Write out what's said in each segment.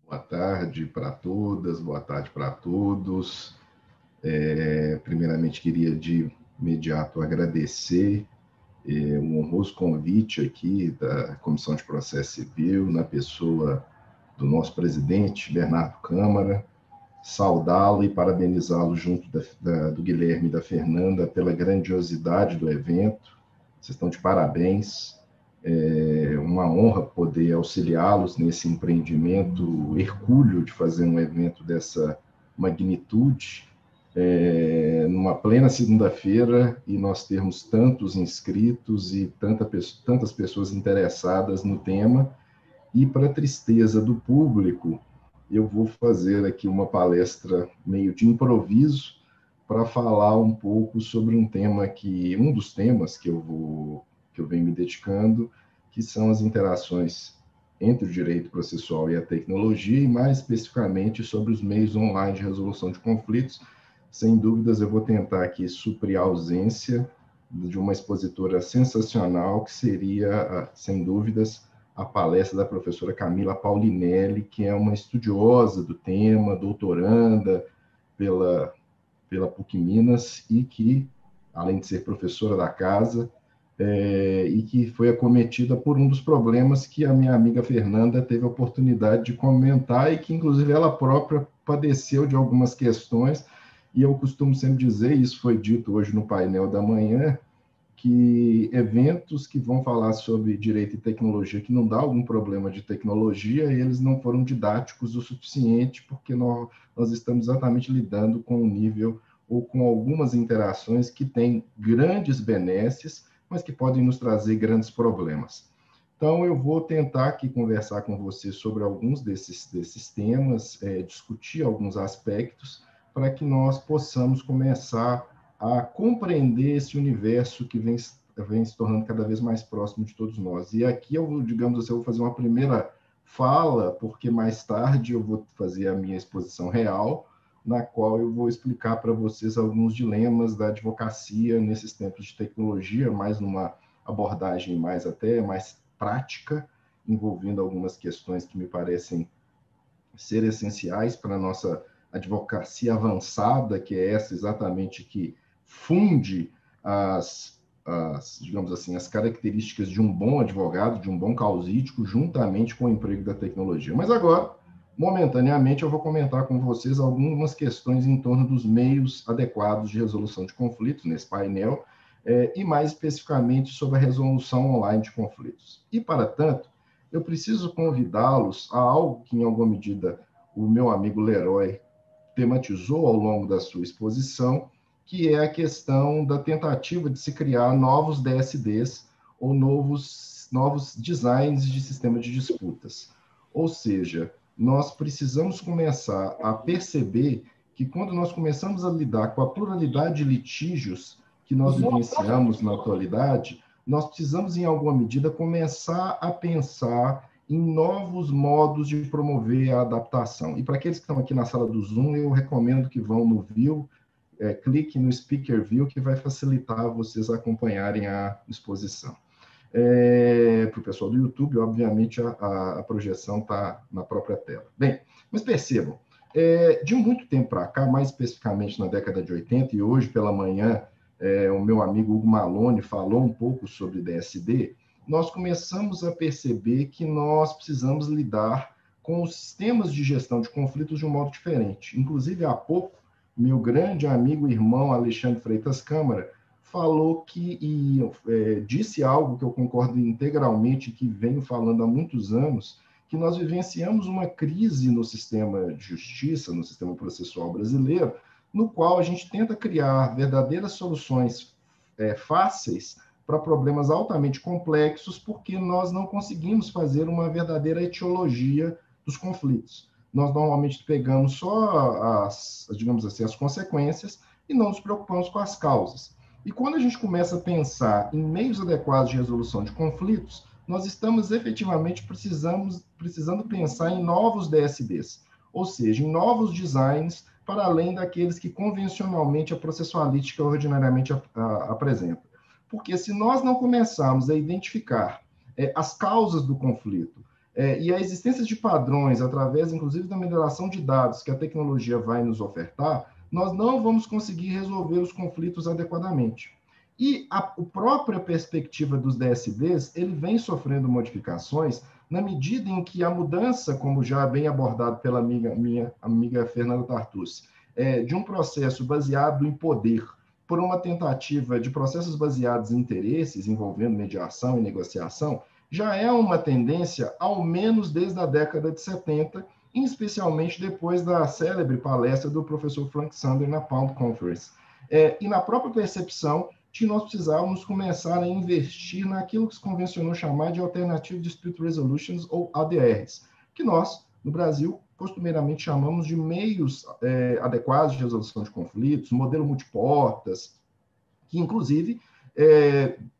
Boa tarde para todas, boa tarde para todos. Primeiramente, queria de imediato agradecer o honroso convite aqui da Comissão de Processo Civil, na pessoa do nosso presidente, Bernardo Câmara, saudá-lo e parabenizá-lo junto do Guilherme e da Fernanda pela grandiosidade do evento. Vocês estão de parabéns. É uma honra poder auxiliá-los nesse empreendimento hercúleo de fazer um evento dessa magnitude, numa plena segunda-feira, e nós termos tantos inscritos e tantas pessoas interessadas no tema. E, para tristeza do público, eu vou fazer aqui uma palestra meio de improviso para falar um pouco sobre um dos temas que eu venho me dedicando, que são as interações entre o direito processual e a tecnologia, e mais especificamente sobre os meios online de resolução de conflitos. Sem dúvidas, eu vou tentar aqui suprir a ausência de uma expositora sensacional, que seria, sem dúvidas, a palestra da professora Camila Paulinelli, que é uma estudiosa do tema, doutoranda pela PUC Minas, e que, além de ser professora da casa, e que foi acometida por um dos problemas que a minha amiga Fernanda teve a oportunidade de comentar, e que, inclusive, ela própria padeceu de algumas questões. E eu costumo sempre dizer, e isso foi dito hoje no painel da manhã, que eventos que vão falar sobre direito e tecnologia, que não dá algum problema de tecnologia, eles não foram didáticos o suficiente, porque nós estamos exatamente lidando com um nível ou com algumas interações que têm grandes benesses, mas que podem nos trazer grandes problemas. Então, eu vou tentar aqui conversar com você sobre alguns desses temas, discutir alguns aspectos, para que nós possamos começar a compreender esse universo que vem se tornando cada vez mais próximo de todos nós. E aqui digamos assim, eu vou fazer uma primeira fala, porque mais tarde eu vou fazer a minha exposição real, na qual eu vou explicar para vocês alguns dilemas da advocacia nesses tempos de tecnologia, mais numa abordagem mais prática, envolvendo algumas questões que me parecem ser essenciais para a nossa advocacia avançada, que é essa exatamente que funde digamos assim, as características de um bom advogado, de um bom causídico, juntamente com o emprego da tecnologia. Mas agora, momentaneamente, eu vou comentar com vocês algumas questões em torno dos meios adequados de resolução de conflitos nesse painel, e mais especificamente sobre a resolução online de conflitos. E, para tanto, eu preciso convidá-los a algo que, em alguma medida, o meu amigo Leroy tematizou ao longo da sua exposição, que é a questão da tentativa de se criar novos DSDs, ou novos designs de sistema de disputas. Ou seja, nós precisamos começar a perceber que, quando nós começamos a lidar com a pluralidade de litígios que nós vivenciamos na atualidade, nós precisamos, em alguma medida, começar a pensar em novos modos de promover a adaptação. E para aqueles que estão aqui na sala do Zoom, eu recomendo que vão no View, clique no Speaker View, que vai facilitar vocês acompanharem a exposição. Para o pessoal do YouTube, obviamente, a projeção está na própria tela. Bem, mas percebam, de muito tempo para cá, mais especificamente na década de 80, e hoje pela manhã, o meu amigo Hugo Malone falou um pouco sobre DSD, nós começamos a perceber que nós precisamos lidar com os sistemas de gestão de conflitos de um modo diferente. Inclusive, há pouco, meu grande amigo e irmão Alexandre Freitas Câmara falou disse algo que eu concordo integralmente, que venho falando há muitos anos, que nós vivenciamos uma crise no sistema de justiça, no sistema processual brasileiro, no qual a gente tenta criar verdadeiras soluções fáceis para problemas altamente complexos, porque nós não conseguimos fazer uma verdadeira etiologia dos conflitos. Nós normalmente pegamos só digamos assim, as consequências e não nos preocupamos com as causas. E quando a gente começa a pensar em meios adequados de resolução de conflitos, nós estamos efetivamente precisando pensar em novos DSDs, ou seja, em novos designs, para além daqueles que convencionalmente a processualística ordinariamente apresenta. Porque se nós não começarmos a identificar as causas do conflito, e a existência de padrões, através, inclusive, da mineração de dados que a tecnologia vai nos ofertar, nós não vamos conseguir resolver os conflitos adequadamente. E a própria perspectiva dos DSDs, ele vem sofrendo modificações na medida em que a mudança, como já bem abordado pela minha amiga Fernanda Tartucci, de um processo baseado em poder por uma tentativa de processos baseados em interesses, envolvendo mediação e negociação, já é uma tendência, ao menos desde a década de 70, especialmente depois da célebre palestra do professor Frank Sander na Pound Conference. E na própria percepção que nós precisávamos começar a investir naquilo que se convencionou chamar de Alternative Dispute Resolutions, ou ADRs, que nós, no Brasil, costumeiramente chamamos de meios adequados de resolução de conflitos, modelo multiportas, que, inclusive,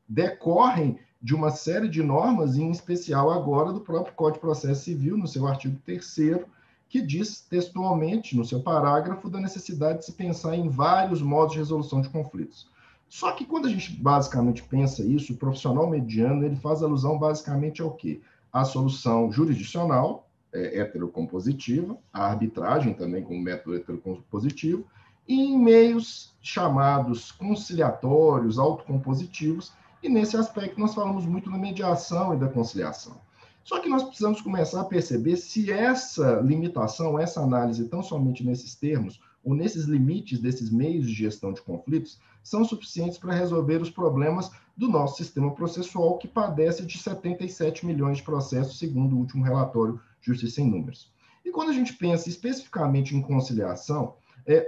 decorrem de uma série de normas, em especial agora do próprio Código de Processo Civil, no seu artigo 3º, que diz textualmente, no seu parágrafo, da necessidade de se pensar em vários modos de resolução de conflitos. Só que quando a gente basicamente pensa isso, o profissional mediano, ele faz alusão basicamente ao quê? À solução jurisdicional, heterocompositiva, a arbitragem também como método heterocompositivo, e em meios chamados conciliatórios, autocompositivos, e nesse aspecto nós falamos muito da mediação e da conciliação. Só que nós precisamos começar a perceber se essa limitação, essa análise, tão somente nesses termos, ou nesses limites desses meios de gestão de conflitos, são suficientes para resolver os problemas do nosso sistema processual, que padece de 77 milhões de processos, segundo o último relatório Justiça em Números. E quando a gente pensa especificamente em conciliação,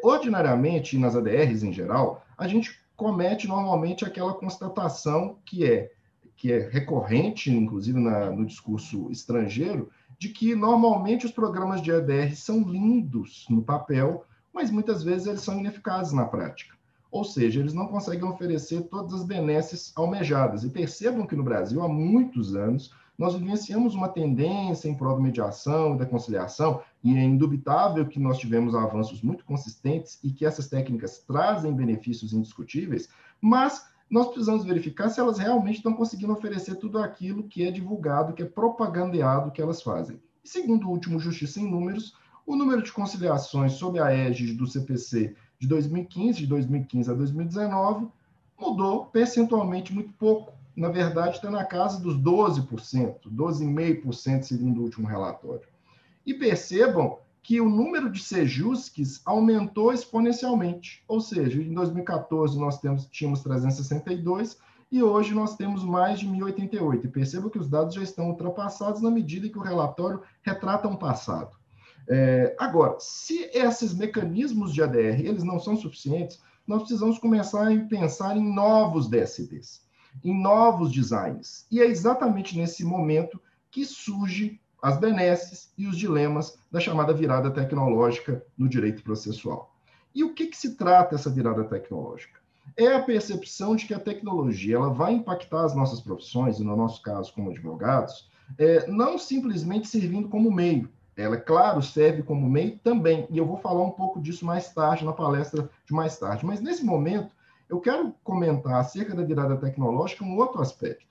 ordinariamente, nas ADRs em geral, a gente comete normalmente aquela constatação que é recorrente, inclusive no discurso estrangeiro, de que normalmente os programas de ADR são lindos no papel, mas muitas vezes eles são ineficazes na prática. Ou seja, eles não conseguem oferecer todas as benesses almejadas. E percebam que no Brasil, há muitos anos, nós vivenciamos uma tendência em prol da mediação e da conciliação, e é indubitável que nós tivemos avanços muito consistentes e que essas técnicas trazem benefícios indiscutíveis, mas nós precisamos verificar se elas realmente estão conseguindo oferecer tudo aquilo que é divulgado, que é propagandeado que elas fazem. E segundo o último Justiça em Números, o número de conciliações sob a égide do CPC de 2015 a 2019, mudou percentualmente muito pouco. Na verdade, está na casa dos 12%, 12,5% segundo o último relatório. E percebam que o número de sejusques aumentou exponencialmente. Ou seja, em 2014 nós tínhamos 362 e hoje nós temos mais de 1.088. E percebam que os dados já estão ultrapassados na medida que o relatório retrata um passado. Agora, se esses mecanismos de ADR eles não são suficientes, nós precisamos começar a pensar em novos DSDs, em novos designs. E é exatamente nesse momento que surge as benesses e os dilemas da chamada virada tecnológica no direito processual. E o que se trata essa virada tecnológica? É a percepção de que a tecnologia ela vai impactar as nossas profissões, e no nosso caso como advogados, não simplesmente servindo como meio. Ela, claro, serve como meio também, e eu vou falar um pouco disso mais tarde, na palestra de mais tarde. Mas, nesse momento, eu quero comentar acerca da virada tecnológica um outro aspecto.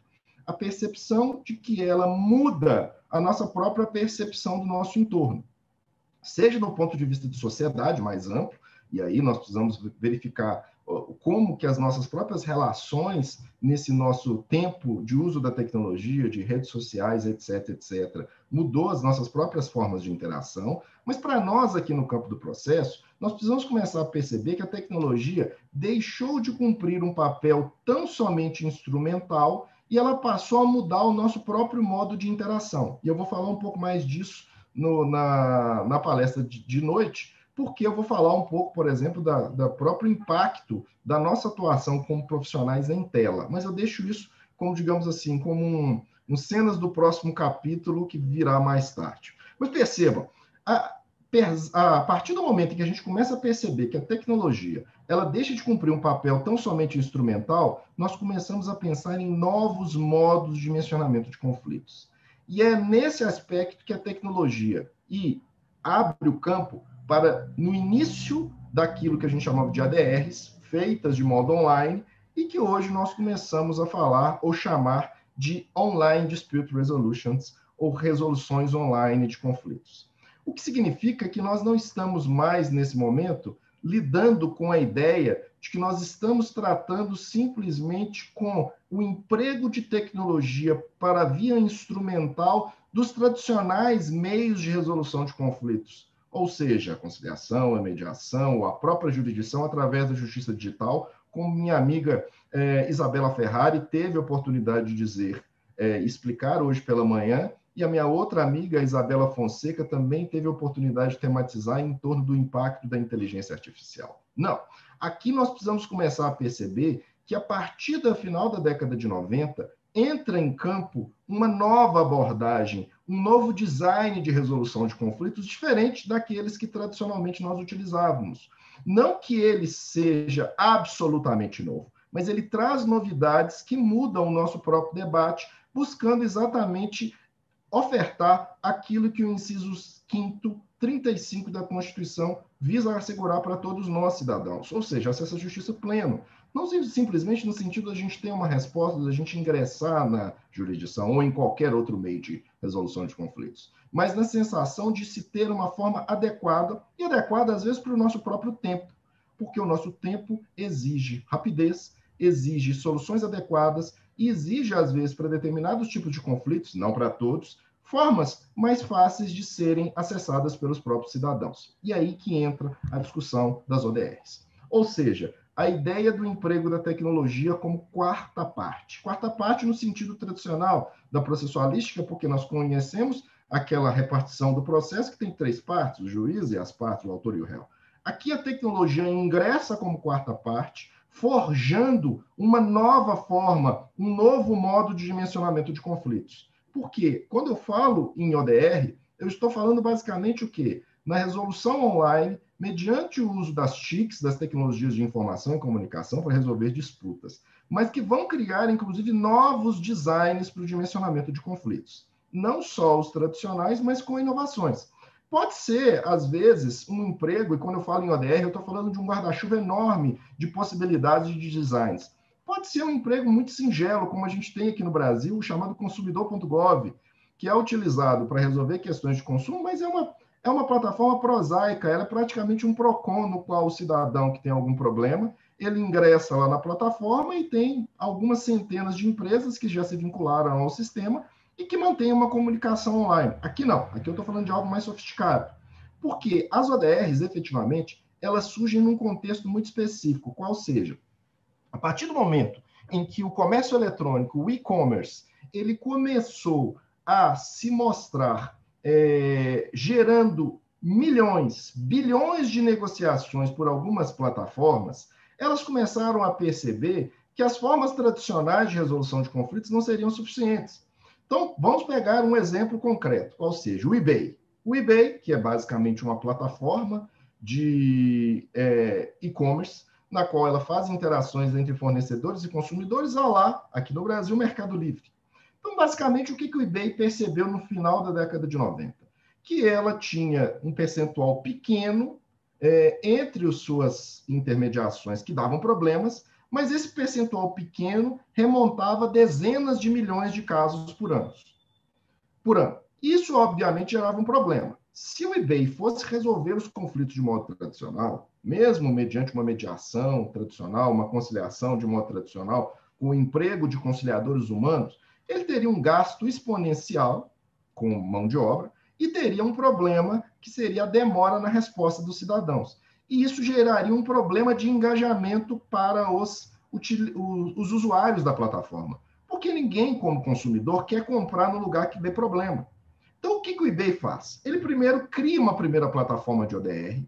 A percepção de que ela muda a nossa própria percepção do nosso entorno. Seja do ponto de vista de sociedade mais amplo, e aí nós precisamos verificar como que as nossas próprias relações, nesse nosso tempo de uso da tecnologia, de redes sociais, etc., mudou as nossas próprias formas de interação, mas para nós aqui no campo do processo, nós precisamos começar a perceber que a tecnologia deixou de cumprir um papel tão somente instrumental e ela passou a mudar o nosso próprio modo de interação. E eu vou falar um pouco mais disso na palestra de noite, porque eu vou falar um pouco, por exemplo, da próprio impacto da nossa atuação como profissionais em tela. Mas eu deixo isso, como, digamos assim, como cenas do próximo capítulo que virá mais tarde. Mas percebam, a partir do momento em que a gente começa a perceber que a tecnologia ela deixa de cumprir um papel tão somente instrumental, nós começamos a pensar em novos modos de dimensionamento de conflitos. E é nesse aspecto que a tecnologia abre o campo para, no início daquilo que a gente chamava de ADRs, feitas de modo online, e que hoje nós começamos a falar ou chamar de Online Dispute Resolutions, ou resoluções online de conflitos. O que significa que nós não estamos mais, nesse momento, lidando com a ideia de que nós estamos tratando simplesmente com o emprego de tecnologia para a via instrumental dos tradicionais meios de resolução de conflitos, ou seja, a conciliação, a mediação, ou a própria jurisdição através da justiça digital, como minha amiga Isabela Ferrari teve a oportunidade de dizer, explicar hoje pela manhã, e a minha outra amiga, Isabela Fonseca, também teve a oportunidade de tematizar em torno do impacto da inteligência artificial. Não, aqui nós precisamos começar a perceber que a partir do final da década de 90, entra em campo uma nova abordagem, um novo design de resolução de conflitos diferente daqueles que tradicionalmente nós utilizávamos. Não que ele seja absolutamente novo, mas ele traz novidades que mudam o nosso próprio debate, buscando exatamente ofertar aquilo que o inciso 5º, 35 da Constituição visa assegurar para todos nós, cidadãos, ou seja, acesso à justiça pleno. Não simplesmente no sentido da gente ter uma resposta, da gente ingressar na jurisdição ou em qualquer outro meio de resolução de conflitos, mas na sensação de se ter uma forma adequada, e adequada às vezes para o nosso próprio tempo, porque o nosso tempo exige rapidez, exige soluções adequadas e exige, às vezes, para determinados tipos de conflitos, não para todos, formas mais fáceis de serem acessadas pelos próprios cidadãos. E aí que entra a discussão das ODRs. Ou seja, a ideia do emprego da tecnologia como quarta parte. Quarta parte no sentido tradicional da processualística, porque nós conhecemos aquela repartição do processo que tem 3 partes, o juiz e as partes, o autor e o réu. Aqui a tecnologia ingressa como quarta parte, forjando uma nova forma, um novo modo de dimensionamento de conflitos. Por quê? Quando eu falo em ODR, eu estou falando basicamente o quê? Na resolução online, mediante o uso das TICs, das tecnologias de informação e comunicação, para resolver disputas, mas que vão criar, inclusive, novos designs para o dimensionamento de conflitos. Não só os tradicionais, mas com inovações. Pode ser, às vezes, um emprego, e quando eu falo em ODR, eu estou falando de um guarda-chuva enorme de possibilidades de designs. Pode ser um emprego muito singelo, como a gente tem aqui no Brasil, chamado consumidor.gov, que é utilizado para resolver questões de consumo, mas é uma plataforma prosaica, ela é praticamente um PROCON, no qual o cidadão que tem algum problema, ele ingressa lá na plataforma e tem algumas centenas de empresas que já se vincularam ao sistema e que mantém uma comunicação online. Aqui não, aqui eu estou falando de algo mais sofisticado. Porque as ODRs, efetivamente, elas surgem num contexto muito específico, qual seja, a partir do momento em que o comércio eletrônico, o e-commerce, ele começou a se mostrar gerando milhões, bilhões de negociações por algumas plataformas, elas começaram a perceber que as formas tradicionais de resolução de conflitos não seriam suficientes. Então, vamos pegar um exemplo concreto, qual seja o eBay. O eBay, que é basicamente uma plataforma de e-commerce, na qual ela faz interações entre fornecedores e consumidores, lá, aqui no Brasil, o Mercado Livre. Então, basicamente, o que o eBay percebeu no final da década de 90? Que ela tinha um percentual pequeno entre as suas intermediações que davam problemas, mas esse percentual pequeno remontava dezenas de milhões de casos por ano. Isso, obviamente, gerava um problema. Se o eBay fosse resolver os conflitos de modo tradicional, mesmo mediante uma mediação tradicional, uma conciliação de modo tradicional, com o emprego de conciliadores humanos, ele teria um gasto exponencial com mão de obra e teria um problema que seria a demora na resposta dos cidadãos. E isso geraria um problema de engajamento para os usuários da plataforma. Porque ninguém, como consumidor, quer comprar no lugar que dê problema. Então, o que o eBay faz? Ele primeiro cria uma primeira plataforma de ODR,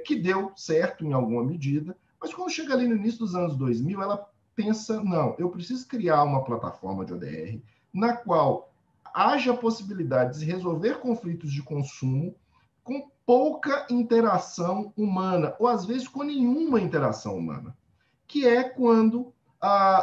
que deu certo em alguma medida, mas quando chega ali no início dos anos 2000, ela pensa, não, eu preciso criar uma plataforma de ODR na qual haja possibilidade de resolver conflitos de consumo com pouca interação humana, ou às vezes com nenhuma interação humana, que é quando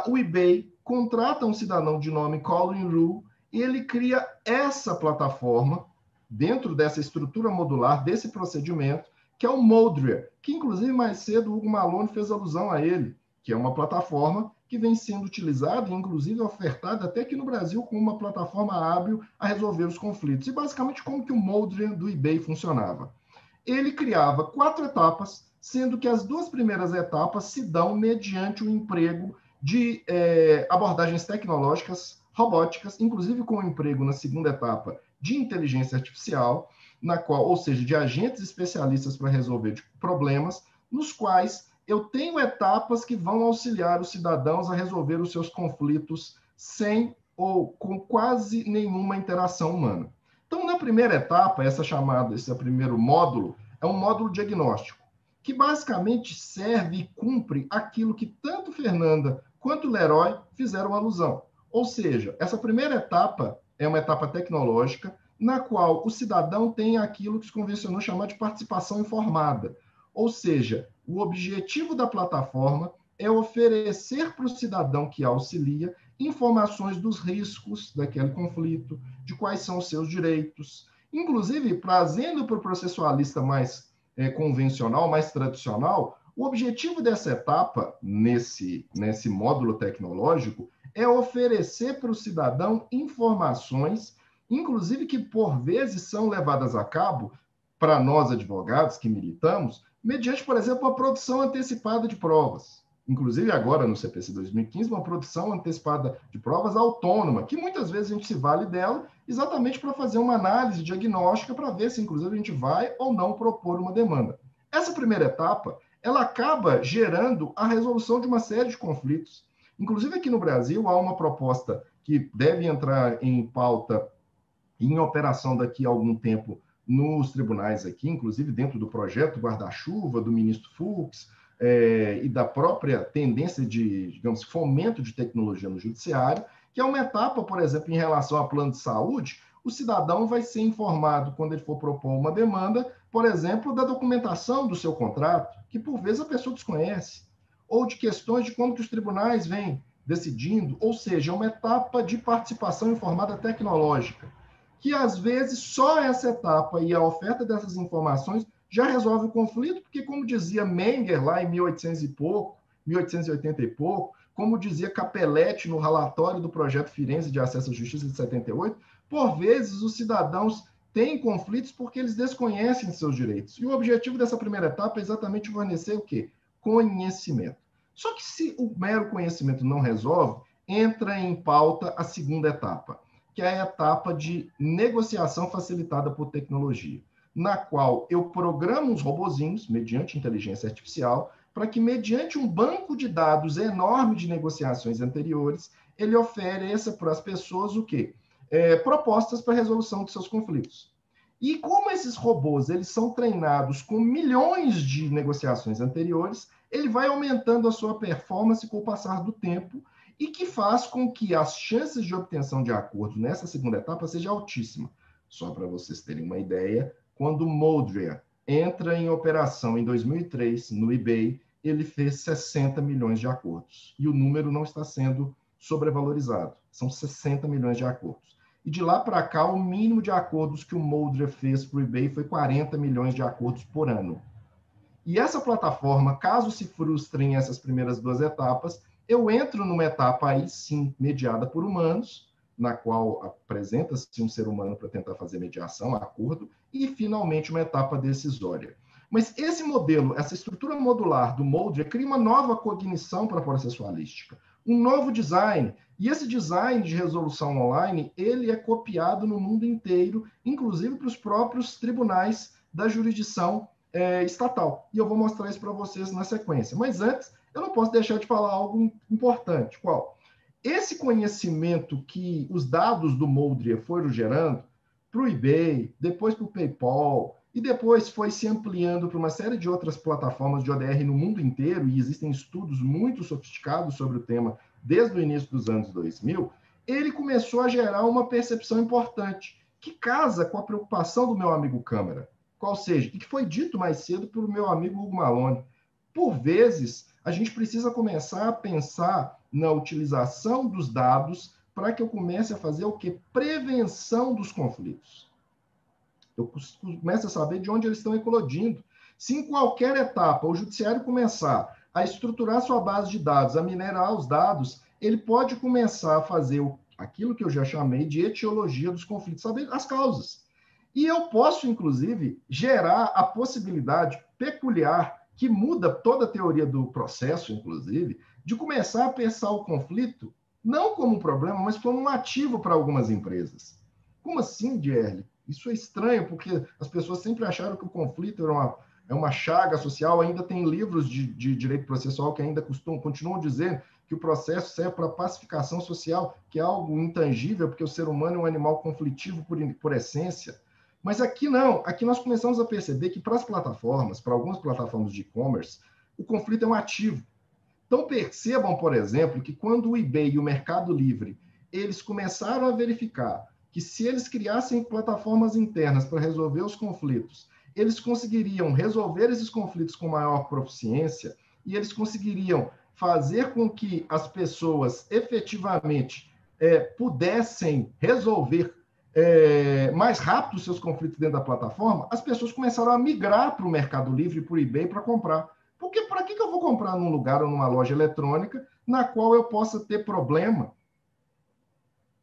o eBay contrata um cidadão de nome Colin Rue e ele cria essa plataforma dentro dessa estrutura modular, desse procedimento, que é o Moldria, que inclusive mais cedo o Hugo Malone fez alusão a ele, que é uma plataforma que vem sendo utilizado, inclusive ofertado até aqui no Brasil, como uma plataforma hábil a resolver os conflitos. E basicamente como que o Modria do eBay funcionava. Ele criava 4 etapas, sendo que as 2 primeiras etapas se dão mediante o emprego de abordagens tecnológicas, robóticas, inclusive com o emprego na segunda etapa de inteligência artificial, na qual, ou seja, de agentes especialistas para resolver problemas, nos quais eu tenho etapas que vão auxiliar os cidadãos a resolver os seus conflitos sem ou com quase nenhuma interação humana. Então, na primeira etapa, esse primeiro módulo, é um módulo diagnóstico, que basicamente serve e cumpre aquilo que tanto Fernanda quanto Leroy fizeram alusão. Ou seja, essa primeira etapa é uma etapa tecnológica, na qual o cidadão tem aquilo que se convencionou chamar de participação informada. Ou seja, o objetivo da plataforma é oferecer para o cidadão que auxilia informações dos riscos daquele conflito, de quais são os seus direitos, inclusive trazendo para o processualista mais convencional, mais tradicional, o objetivo dessa etapa, nesse módulo tecnológico, é oferecer para o cidadão informações, inclusive que por vezes são levadas a cabo, para nós advogados que militamos, mediante, por exemplo, a produção antecipada de provas. Inclusive agora no CPC 2015, uma produção antecipada de provas autônoma, que muitas vezes a gente se vale dela exatamente para fazer uma análise diagnóstica para ver se, inclusive, a gente vai ou não propor uma demanda. Essa primeira etapa, ela acaba gerando a resolução de uma série de conflitos. Inclusive aqui no Brasil há uma proposta que deve entrar em pauta, em operação daqui a algum tempo nos tribunais aqui, inclusive dentro do projeto guarda-chuva do ministro Fux, e da própria tendência de, digamos, fomento de tecnologia no judiciário, que é uma etapa, por exemplo, em relação a plano de saúde, o cidadão vai ser informado, quando ele for propor uma demanda, por exemplo, da documentação do seu contrato, que por vezes a pessoa desconhece, ou de questões de como que os tribunais vêm decidindo, ou seja, uma etapa de participação informada tecnológica, que às vezes só essa etapa e a oferta dessas informações já resolve o conflito, porque, como dizia Menger lá em 1800 e pouco, 1880 e pouco, como dizia Capelletti no relatório do projeto Firenze de Acesso à Justiça de 78, por vezes os cidadãos têm conflitos porque eles desconhecem seus direitos. E o objetivo dessa primeira etapa é exatamente fornecer o quê? Conhecimento. Só que se o mero conhecimento não resolve, entra em pauta a segunda etapa, que é a etapa de negociação facilitada por tecnologia, na qual eu programo os robozinhos, mediante inteligência artificial, para que, mediante um banco de dados enorme de negociações anteriores, ele ofereça para as pessoas o quê? Propostas para a resolução de seus conflitos. E como esses robôs eles são treinados com milhões de negociações anteriores, ele vai aumentando a sua performance com o passar do tempo, e que faz com que as chances de obtenção de acordo nessa segunda etapa seja altíssima. Só para vocês terem uma ideia, quando o Modria entra em operação em 2003 no eBay, ele fez 60 milhões de acordos. E o número não está sendo sobrevalorizado. São 60 milhões de acordos. E de lá para cá, o mínimo de acordos que o Modria fez para o eBay foi 40 milhões de acordos por ano. E essa plataforma, caso se frustrem essas primeiras 2 etapas, eu entro numa etapa aí sim mediada por humanos, na qual apresenta-se um ser humano para tentar fazer mediação, acordo, e finalmente uma etapa decisória. Mas esse modelo, essa estrutura modular do Modria cria uma nova cognição para a processualística, um novo design, e esse design de resolução online, ele é copiado no mundo inteiro, inclusive para os próprios tribunais da jurisdição estatal. E eu vou mostrar isso para vocês na sequência. Mas antes, eu não posso deixar de falar algo importante. Qual? Esse conhecimento que os dados do Modria foram gerando para o eBay, depois para o PayPal, e depois foi se ampliando para uma série de outras plataformas de ODR no mundo inteiro, e existem estudos muito sofisticados sobre o tema desde o início dos anos 2000, ele começou a gerar uma percepção importante, que casa com a preocupação do meu amigo Câmara, qual seja, e que foi dito mais cedo pelo meu amigo Hugo Malone. Por vezes, a gente precisa começar a pensar na utilização dos dados para que eu comece a fazer o quê? Prevenção dos conflitos. Eu começo a saber de onde eles estão eclodindo. Se em qualquer etapa o judiciário começar a estruturar sua base de dados, a minerar os dados, ele pode começar a fazer aquilo que eu já chamei de etiologia dos conflitos, saber as causas. E eu posso, inclusive, gerar a possibilidade peculiar, que muda toda a teoria do processo, inclusive, de começar a pensar o conflito não como um problema, mas como um ativo para algumas empresas. Como assim, Dierle? Isso é estranho, porque as pessoas sempre acharam que o conflito é uma chaga social. Ainda tem livros de direito processual que ainda continuam dizendo que o processo serve para pacificação social, que é algo intangível, porque o ser humano é um animal conflitivo por essência. Mas aqui não, aqui nós começamos a perceber que para as plataformas, para algumas plataformas de e-commerce, o conflito é um ativo. Então percebam, por exemplo, que quando o eBay e o Mercado Livre, eles começaram a verificar que se eles criassem plataformas internas para resolver os conflitos, eles conseguiriam resolver esses conflitos com maior proficiência e eles conseguiriam fazer com que as pessoas efetivamente pudessem resolver mais rápido os seus conflitos dentro da plataforma, as pessoas começaram a migrar para o Mercado Livre e para o eBay para comprar. Porque para que eu vou comprar num lugar ou numa loja eletrônica na qual eu possa ter problema?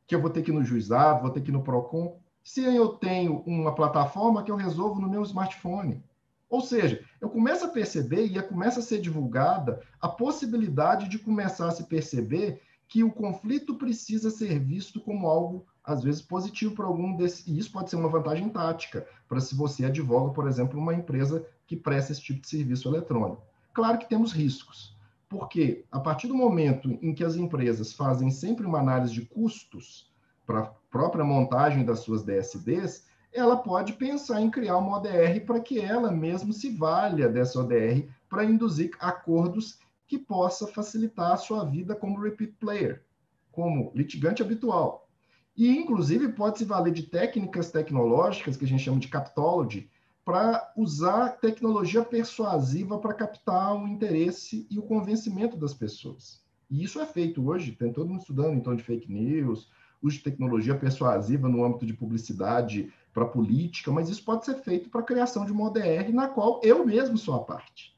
Que eu vou ter que ir no juizado, vou ter que ir no PROCON, se eu tenho uma plataforma que eu resolvo no meu smartphone. Ou seja, eu começo a perceber e começa a ser divulgada a possibilidade de começar a se perceber que o conflito precisa ser visto como algo, às vezes, positivo para algum desses. E isso pode ser uma vantagem tática, para se você advoga, por exemplo, uma empresa que presta esse tipo de serviço eletrônico. Claro que temos riscos, porque a partir do momento em que as empresas fazem sempre uma análise de custos para a própria montagem das suas DSDs, ela pode pensar em criar uma ODR para que ela mesma se valha dessa ODR para induzir acordos que possa facilitar a sua vida como repeat player, como litigante habitual. E, inclusive, pode se valer de técnicas tecnológicas, que a gente chama de captology, para usar tecnologia persuasiva para captar o interesse e o convencimento das pessoas. E isso é feito hoje, tem todo mundo estudando em torno de fake news, uso de tecnologia persuasiva no âmbito de publicidade para política, mas isso pode ser feito para a criação de uma ODR na qual eu mesmo sou a parte.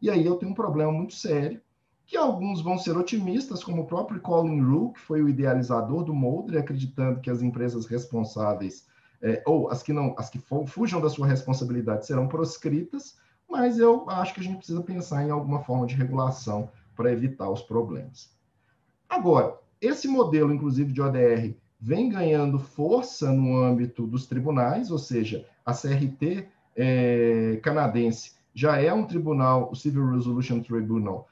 E aí eu tenho um problema muito sério, que alguns vão ser otimistas, como o próprio Colin Rue, que foi o idealizador do Moldre, acreditando que as empresas responsáveis, ou as que fujam da sua responsabilidade, serão proscritas, mas eu acho que a gente precisa pensar em alguma forma de regulação para evitar os problemas. Agora, esse modelo, inclusive, de ODR, vem ganhando força no âmbito dos tribunais, ou seja, a CRT canadense já é um tribunal, o Civil Resolution Tribunal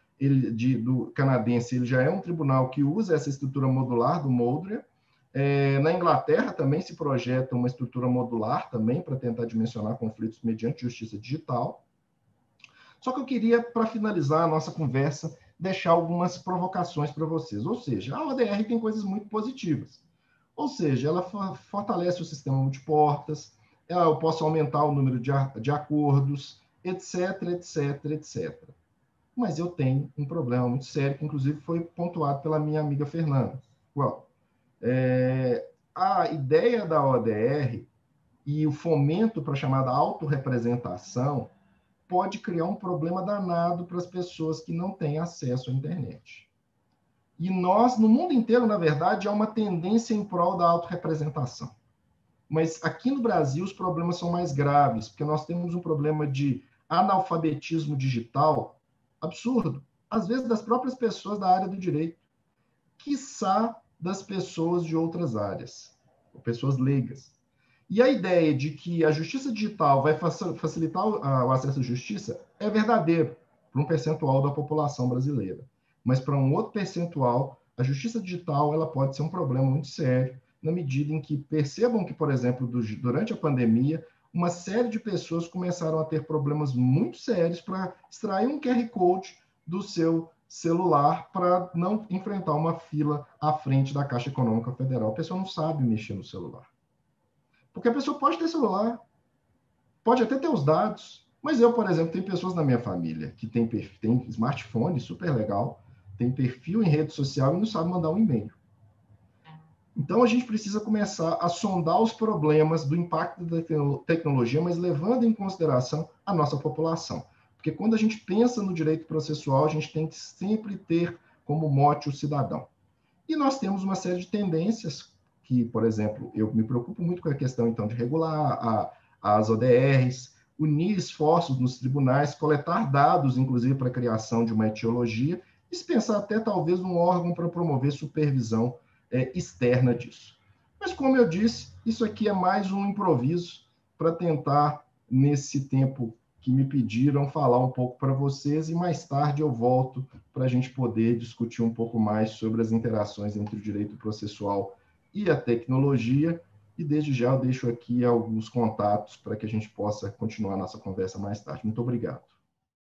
do canadense, ele já é um tribunal que usa essa estrutura modular do Moldre. Na Inglaterra também se projeta uma estrutura modular também para tentar dimensionar conflitos mediante justiça digital. Só que eu queria, para finalizar a nossa conversa, deixar algumas provocações para vocês. Ou seja, a ODR tem coisas muito positivas. Ou seja, ela fortalece o sistema multiportas, eu posso aumentar o número de acordos, etc, etc, etc. Mas eu tenho um problema muito sério, que inclusive foi pontuado pela minha amiga Fernanda. A ideia da ODR e o fomento para a chamada autorrepresentação pode criar um problema danado para as pessoas que não têm acesso à internet. E nós, no mundo inteiro, na verdade, há uma tendência em prol da autorrepresentação. Mas aqui no Brasil os problemas são mais graves, porque nós temos um problema de analfabetismo digital absurdo, às vezes das próprias pessoas da área do direito, quiçá das pessoas de outras áreas, pessoas leigas. E a ideia de que a justiça digital vai facilitar o acesso à justiça é verdadeiro para um percentual da população brasileira. Mas para um outro percentual, a justiça digital ela pode ser um problema muito sério, na medida em que percebam que, por exemplo, durante a pandemia, uma série de pessoas começaram a ter problemas muito sérios para extrair um QR Code do seu celular para não enfrentar uma fila à frente da Caixa Econômica Federal. A pessoa não sabe mexer no celular. Porque a pessoa pode ter celular, pode até ter os dados, mas eu, por exemplo, tenho pessoas na minha família que tem smartphone super legal, tem perfil em rede social e não sabe mandar um e-mail. Então, a gente precisa começar a sondar os problemas do impacto da tecnologia, mas levando em consideração a nossa população. Porque Porque quando a gente pensa no direito processual, a gente tem que sempre ter como mote o cidadão. E nós temos uma série de tendências que, por exemplo, eu me preocupo muito com a questão, então, de regular as ODRs, unir esforços nos tribunais, coletar dados, inclusive, para a criação de uma etiologia, e pensar até, talvez, um órgão para promover supervisão externa disso. Mas, como eu disse, isso aqui é mais um improviso para tentar, nesse tempo que me pediram, falar um pouco para vocês, e mais tarde eu volto para a gente poder discutir um pouco mais sobre as interações entre o direito processual e a tecnologia, e desde já eu deixo aqui alguns contatos para que a gente possa continuar a nossa conversa mais tarde. Muito obrigado.